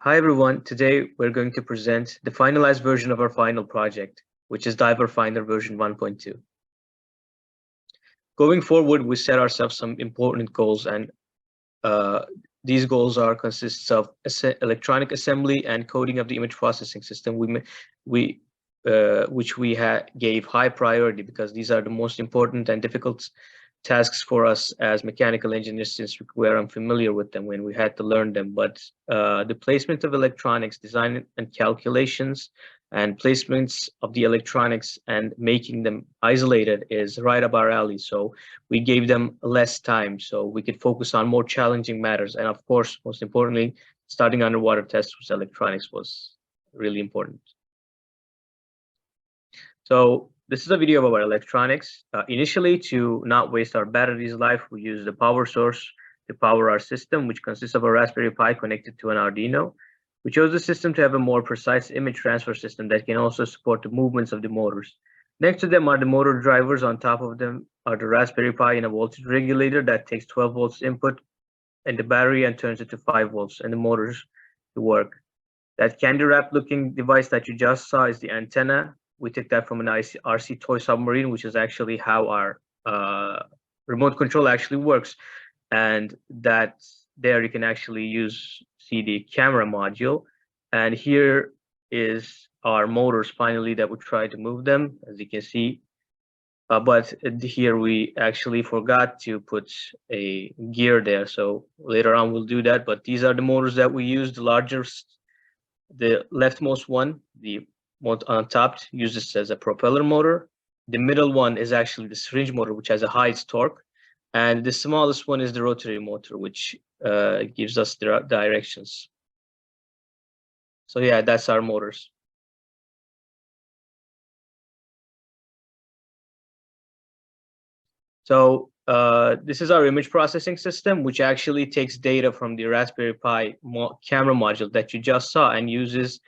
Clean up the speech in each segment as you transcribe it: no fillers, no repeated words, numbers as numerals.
Hi everyone, today we're going to present the finalized version of our final project, which is Diver Finder version 1.2. Going forward, we set ourselves some important goals, and these goals consists of electronic assembly and coding of the image processing system, which we gave high priority because these are the most important and difficult tasks for us as mechanical engineers, since we are unfamiliar with them when we had to learn them. But the placement of electronics, design and calculations, and placements of the electronics and making them isolated is right up our alley. So we gave them less time so we could focus on more challenging matters. And of course, most importantly, starting underwater tests with electronics was really important. So this is a video of our electronics. Initially, to not waste our battery's life, we used the power source to power our system, which consists of a Raspberry Pi connected to an Arduino. We chose the system to have a more precise image transfer system that can also support the movements of the motors. Next to them are the motor drivers. On top of them are the Raspberry Pi and a voltage regulator that takes 12 volts input in the battery and turns it to 5 volts and the motors to work. That candy wrap looking device that you just saw is the antenna. We took that from an RC toy submarine, which is actually how our remote control actually works. And there you can actually see the camera module. And here is our motors finally that we try to move them, as you can see. But here we actually forgot to put a gear there. So later on we'll do that. But these are the motors that we use. The largest, the leftmost one, the on top, uses as a propeller motor. The middle one is actually the syringe motor, which has a high torque. And the smallest one is the rotary motor, which gives us the directions. So yeah, that's our motors. So this is our image processing system, which actually takes data from the Raspberry Pi camera module that you just saw and uses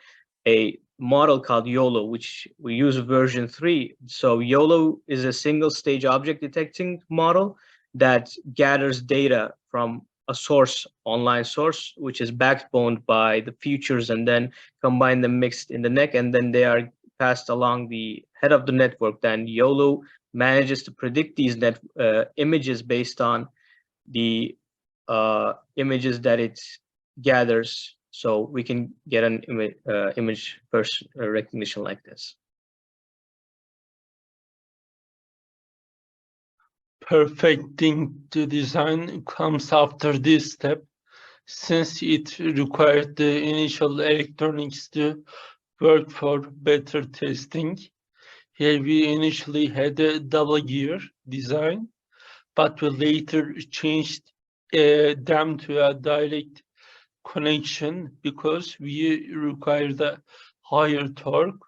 a model called YOLO, which we use version 3. So YOLO is a single stage object detecting model that gathers data from a source, online source, which is backboned by the features and then combine them mixed in the neck, and then they are passed along the head of the network. Then YOLO manages to predict these images based on the images that it gathers, so we can get an image first recognition like this. Perfecting the design comes after this step, since it required the initial electronics to work for better testing. Here we initially had a double gear design, but we later changed them to a direct connection because we required a higher torque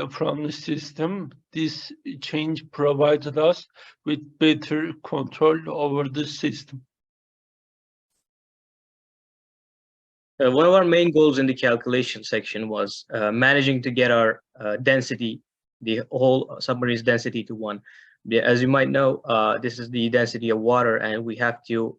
from the system. This change provided us with better control over the system. One of our main goals in the calculation section was managing to get our density, the whole submarine's density, to 1. As you might know, this is the density of water, and we have to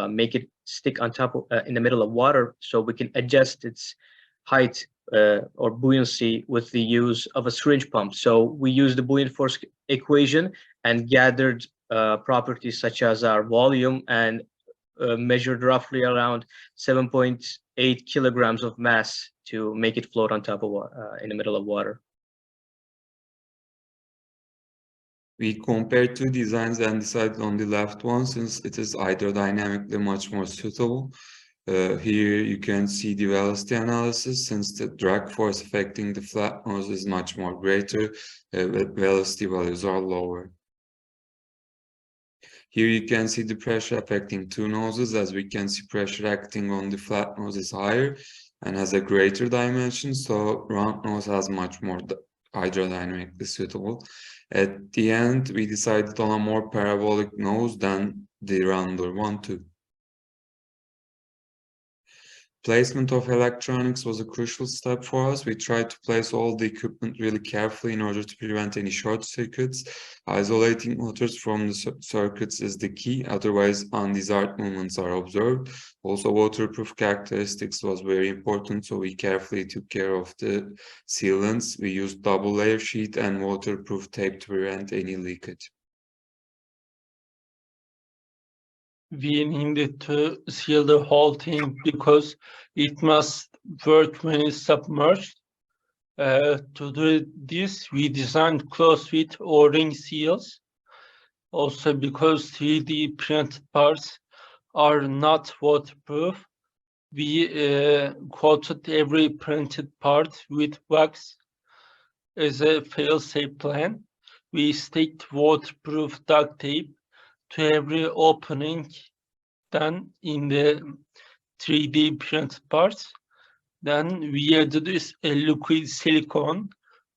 make it stick on top of, in the middle of water, so we can adjust its height or buoyancy with the use of a syringe pump. So we used the buoyant force equation and gathered properties such as our volume and measured roughly around 7.8 kilograms of mass to make it float on top of in the middle of water. We compared 2 designs and decided on the left one since it is hydrodynamically much more suitable. Here you can see the velocity analysis. Since the drag force affecting the flat nose is much more greater, velocity values are lower. Here you can see the pressure affecting 2 noses. As we can see, pressure acting on the flat nose is higher and has a greater dimension, so round nose has much more hydrodynamically suitable. At the end, we decided on a more parabolic nose than the rounder one too. Placement of electronics was a crucial step for us. We tried to place all the equipment really carefully in order to prevent any short circuits. Isolating motors from the circuits is the key, otherwise undesired movements are observed. Also, waterproof characteristics was very important, so we carefully took care of the sealants. We used double layer sheet and waterproof tape to prevent any leakage. We needed to seal the whole thing because it must work when it's submerged. To do this, we designed close-fit O-ring seals. Also, because 3D printed parts are not waterproof, we coated every printed part with wax as a fail-safe plan. We sticked waterproof duct tape to every opening done in the 3D printed parts. Then we added a liquid silicone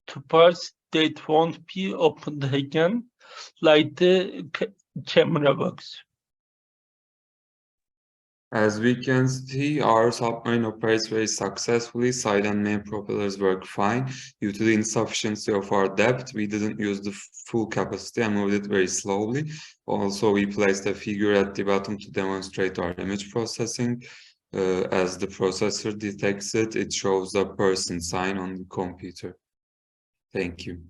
to parts that won't be opened again, like the camera box. As we can see, our submarine operates very successfully. Side and main propellers work fine. Due to the insufficiency of our depth, we didn't use the full capacity and moved it very slowly. Also, we placed a figure at the bottom to demonstrate our image processing. As the processor detects it, it shows a person sign on the computer. Thank you.